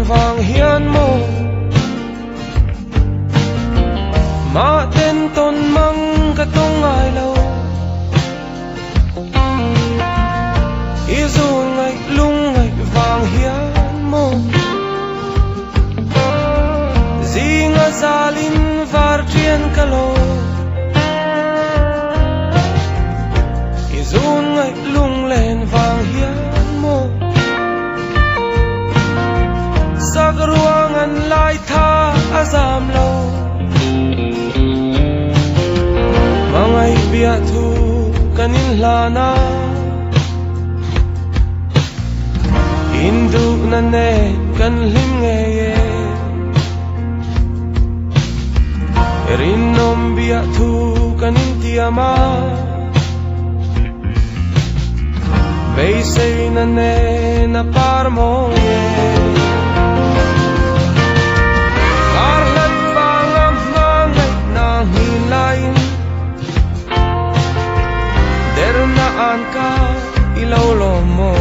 Vanghian mo ma tên tôn mang ka Zunngaih lo i Zunngaih lungai Vanghian mo zinga zalin var trian kalo i Zunngaih lung len Vanghian mo sa ruangan lai tha azam lo mangai Fiamthu kanin lana Hindu na ne kan lim nge rinom Fiamthu kanin tiama Beisay na ne na parmo ye Karlan pangam mangay nang hilayin Dernaan ka ilaulo mo